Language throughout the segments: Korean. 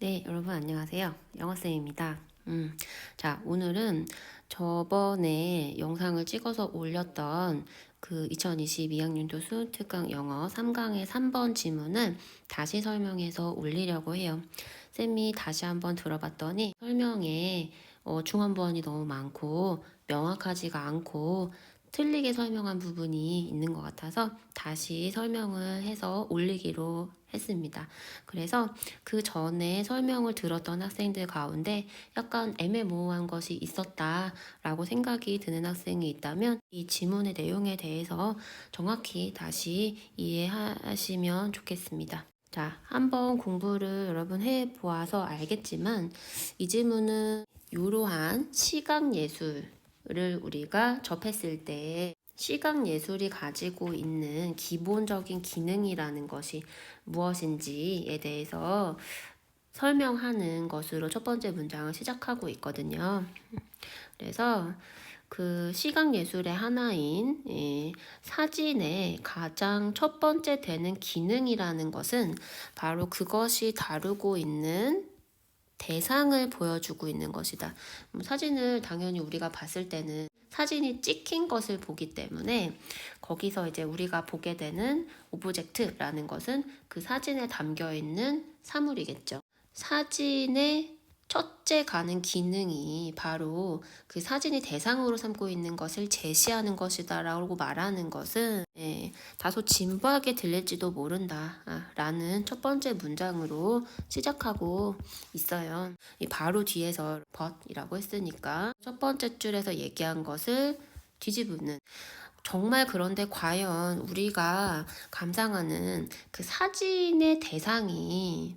네, 여러분 안녕하세요. 영어쌤입니다. 자, 오늘은 저번에 영상을 찍어서 올렸던 그 2022학년도 수특강 영어 3강의 3번 지문을 다시 설명해서 올리려고 해요. 쌤이 다시 한번 들어봤더니 설명에 중원부원이 너무 많고 명확하지가 않고 틀리게 설명한 부분이 있는 것 같아서 다시 설명을 해서 올리기로 했습니다. 그래서 그 전에 설명을 들었던 학생들 가운데 약간 애매모호한 것이 있었다라고 생각이 드는 학생이 있다면 이 지문의 내용에 대해서 정확히 다시 이해하시면 좋겠습니다. 자, 한번 공부를 여러분 해보아서 알겠지만 이 지문은 이러한 시각예술을 우리가 접했을 때 시각예술이 가지고 있는 기본적인 기능이라는 것이 무엇인지에 대해서 설명하는 것으로 첫 번째 문장을 시작하고 있거든요. 그래서 그 시각예술의 하나인 사진의 가장 첫 번째 되는 기능이라는 것은 바로 그것이 다루고 있는 대상을 보여주고 있는 것이다. 사진을 당연히 우리가 봤을 때는 사진이 찍힌 것을 보기 때문에 거기서 이제 우리가 보게 되는 오브젝트라는 것은 그 사진에 담겨 있는 사물이겠죠. 사진의 첫째 가는 기능이 바로 그 사진이 대상으로 삼고 있는 것을 제시하는 것이다 라고 말하는 것은 다소 진부하게 들릴지도 모른다 라는 첫 번째 문장으로 시작하고 있어요. 바로 뒤에서 but이라고 했으니까 첫 번째 줄에서 얘기한 것을 뒤집는, 정말 그런데 과연 우리가 감상하는 그 사진의 대상이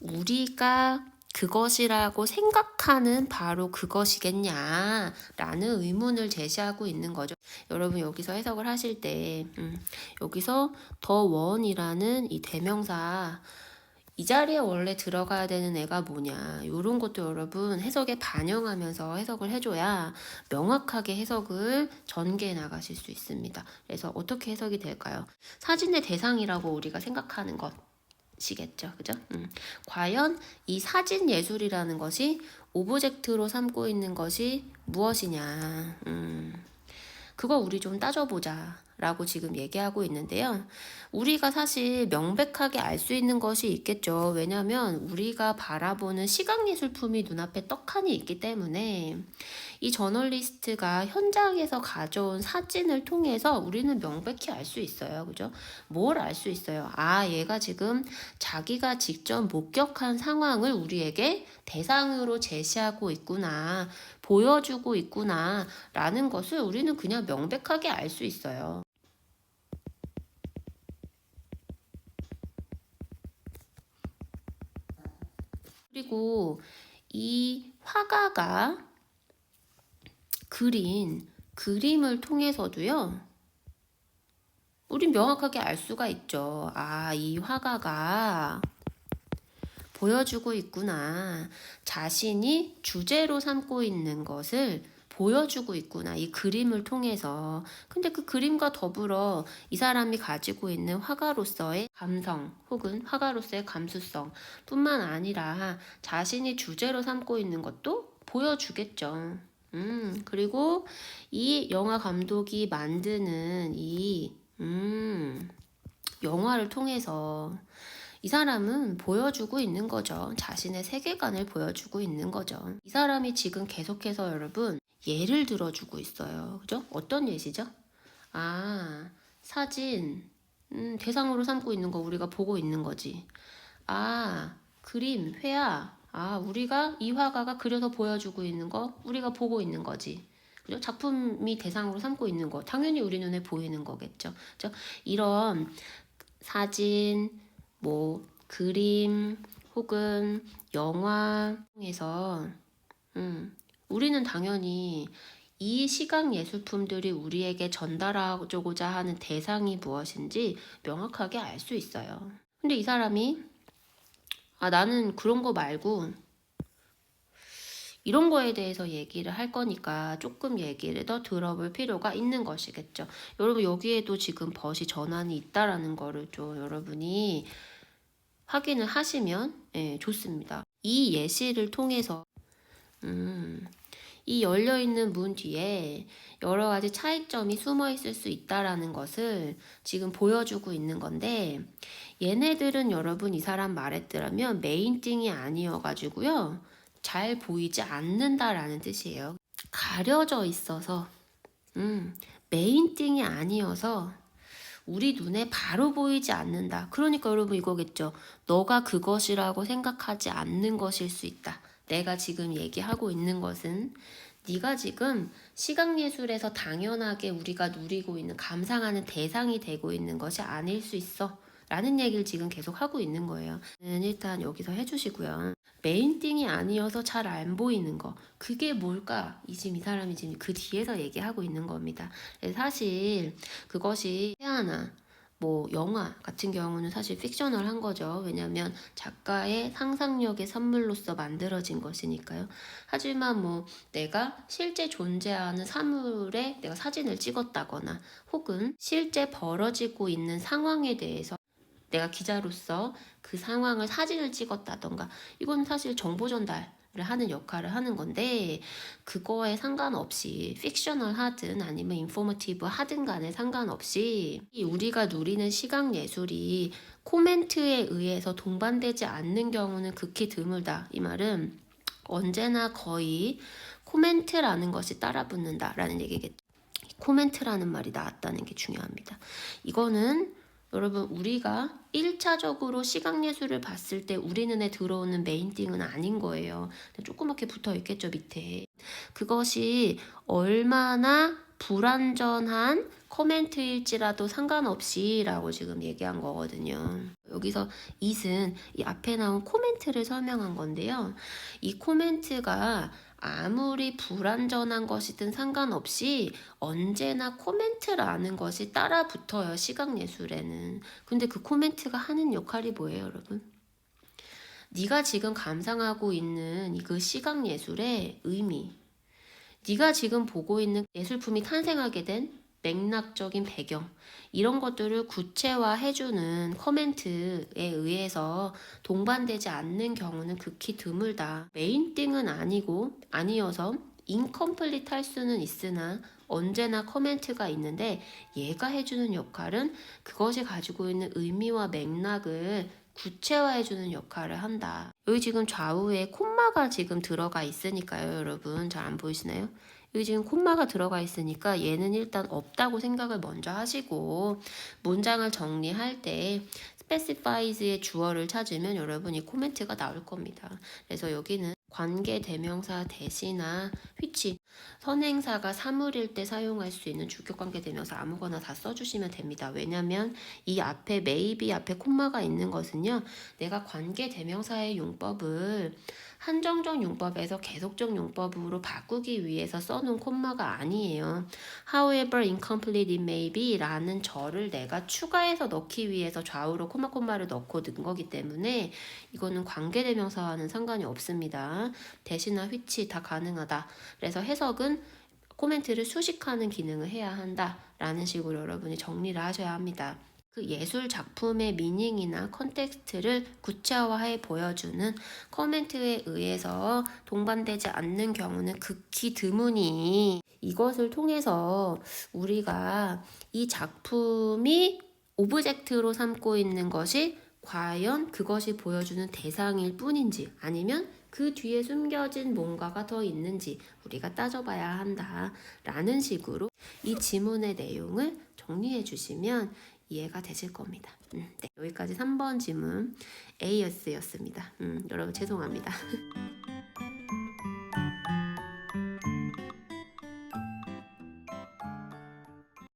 우리가 그것이라고 생각하는 바로 그것이겠냐라는 의문을 제시하고 있는 거죠. 여러분 여기서 해석을 하실 때 여기서 the one이라는 이 대명사, 이 자리에 원래 들어가야 되는 애가 뭐냐, 이런 것도 여러분 해석에 반영하면서 해석을 해줘야 명확하게 해석을 전개해 나가실 수 있습니다. 그래서 어떻게 해석이 될까요? 사진의 대상이라고 우리가 생각하는 것이겠죠, 그죠? 과연 이 사진 예술이라는 것이 오브젝트로 삼고 있는 것이 무엇이냐, 그거 우리 좀 따져보자 라고 지금 얘기하고 있는데요. 우리가 사실 명백하게 알 수 있는 것이 있겠죠. 왜냐하면 우리가 바라보는 시각예술품이 눈앞에 떡하니 있기 때문에 이 저널리스트가 현장에서 가져온 사진을 통해서 우리는 명백히 알 수 있어요. 그죠? 뭘 알 수 있어요? 아, 얘가 지금 자기가 직접 목격한 상황을 우리에게 대상으로 제시하고 있구나, 보여주고 있구나 라는 것을 우리는 그냥 명백하게 알 수 있어요. 그리고 이 화가가 그린 그림을 통해서도요, 우린 명확하게 알 수가 있죠. 아, 이 화가가 보여주고 있구나, 자신이 주제로 삼고 있는 것을 보여주고 있구나, 이 그림을 통해서. 근데 그 그림과 더불어 이 사람이 가지고 있는 화가로서의 감성 혹은 화가로서의 감수성 뿐만 아니라 자신이 주제로 삼고 있는 것도 보여주겠죠. 그리고 이 영화 감독이 만드는 이 영화를 통해서 이 사람은 보여주고 있는 거죠. 자신의 세계관을 보여주고 있는 거죠. 이 사람이 지금 계속해서 여러분 예를 들어주고 있어요. 그죠? 어떤 예시죠? 아, 사진, 대상으로 삼고 있는 거 우리가 보고 있는 거지. 아, 그림, 회화, 아, 우리가 이 화가가 그려서 보여주고 있는 거 우리가 보고 있는 거지. 그죠? 작품이 대상으로 삼고 있는 거 당연히 우리 눈에 보이는 거겠죠. 그죠? 이런 사진, 뭐 그림 혹은 영화에서 우리는 당연히 이 시각 예술품들이 우리에게 전달하고자 하는 대상이 무엇인지 명확하게 알 수 있어요. 근데 이 사람이 나는 그런 거 말고 이런 거에 대해서 얘기를 할 거니까 조금 얘기를 더 들어볼 필요가 있는 것이겠죠. 여러분 여기에도 지금 벗이 전환이 있다라는 거를 좀 여러분이 확인을 하시면 좋습니다. 이 예시를 통해서 이 열려있는 문 뒤에 여러 가지 차이점이 숨어 있을 수 있다라는 것을 지금 보여주고 있는 건데, 얘네들은 여러분 이 사람 말했더라면 메인띵이 아니어가지고요, 잘 보이지 않는다라는 뜻이에요. 가려져 있어서 메인띵이 아니어서 우리 눈에 바로 보이지 않는다. 그러니까 여러분 이거겠죠. 너가 그것이라고 생각하지 않는 것일 수 있다. 내가 지금 얘기하고 있는 것은 네가 지금 시각예술에서 당연하게 우리가 누리고 있는, 감상하는 대상이 되고 있는 것이 아닐 수 있어 라는 얘기를 지금 계속 하고 있는 거예요. 일단 여기서 해주시고요. 메인띵이 아니어서 잘 안 보이는 거, 그게 뭘까? 지금 이 사람이 지금 그 뒤에서 얘기하고 있는 겁니다. 사실 그것이 태아나 뭐 영화 같은 경우는 사실 픽셔널한 거죠. 왜냐하면 작가의 상상력의 산물로서 만들어진 것이니까요. 하지만 뭐 내가 실제 존재하는 사물에 내가 사진을 찍었다거나 혹은 실제 벌어지고 있는 상황에 대해서 내가 기자로서 그 상황을 사진을 찍었다던가, 이건 사실 정보 전달을 하는 역할을 하는 건데, 그거에 상관없이 픽셔널 하든 아니면 인포머티브 하든 간에 상관없이 우리가 누리는 시각 예술이 코멘트에 의해서 동반되지 않는 경우는 극히 드물다. 이 말은 언제나 거의 코멘트라는 것이 따라붙는다라는 얘기겠죠. 코멘트라는 말이 나왔다는 게 중요합니다. 이거는 여러분 우리가 1차적으로 시각예술을 봤을 때 우리 눈에 들어오는 메인띵은 아닌 거예요. 조그맣게 붙어 있겠죠, 밑에. 그것이 얼마나 불완전한 코멘트일지라도 상관없이 라고 지금 얘기한 거거든요. 여기서 it은 이 앞에 나온 코멘트를 설명한 건데요. 이 코멘트가 아무리 불완전한 것이든 상관없이 언제나 코멘트라는 것이 따라 붙어요, 시각예술에는. 근데 그 코멘트가 하는 역할이 뭐예요, 여러분? 네가 지금 감상하고 있는 그 시각예술의 의미, 네가 지금 보고 있는 예술품이 탄생하게 된 맥락적인 배경, 이런 것들을 구체화해주는 코멘트에 의해서 동반되지 않는 경우는 극히 드물다. 메인띵은 아니어서 인컴플리트 할 수는 있으나 언제나 코멘트가 있는데, 얘가 해주는 역할은 그것이 가지고 있는 의미와 맥락을 구체화해주는 역할을 한다. 여기 지금 좌우에 콤마가 지금 들어가 있으니까요, 여러분. 잘 안 보이시나요? 여기 지금 콤마가 들어가 있으니까 얘는 일단 없다고 생각을 먼저 하시고, 문장을 정리할 때 specifies의 주어를 찾으면 여러분이 코멘트가 나올 겁니다. 그래서 여기는 관계대명사 대시나 which, 선행사가 사물일 때 사용할 수 있는 주격관계대명사 아무거나 다 써주시면 됩니다. 왜냐면 이 앞에 maybe 앞에 콤마가 있는 것은요, 내가 관계대명사의 용법을 한정적 용법에서 계속적 용법으로 바꾸기 위해서 써놓은 콤마가 아니에요. However incomplete it may be 라는 절을 내가 추가해서 넣기 위해서 좌우로 콤마를 넣고 넣은 거기 때문에 이거는 관계대명사와는 상관이 없습니다. 대신나 which 다 가능하다. 그래서 해석은 코멘트를 수식하는 기능을 해야 한다 라는 식으로 여러분이 정리를 하셔야 합니다. 그 예술 작품의 미닝이나 컨텍스트를 구체화해 보여주는 코멘트에 의해서 동반되지 않는 경우는 극히 드무니, 이것을 통해서 우리가 이 작품이 오브젝트로 삼고 있는 것이 과연 그것이 보여주는 대상일 뿐인지 아니면 그 뒤에 숨겨진 뭔가가 더 있는지 우리가 따져봐야 한다 라는 식으로 이 지문의 내용을 정리해 주시면 이해가 되실 겁니다. 네, 여기까지 3번 지문 A였습니다. 여러분 죄송합니다.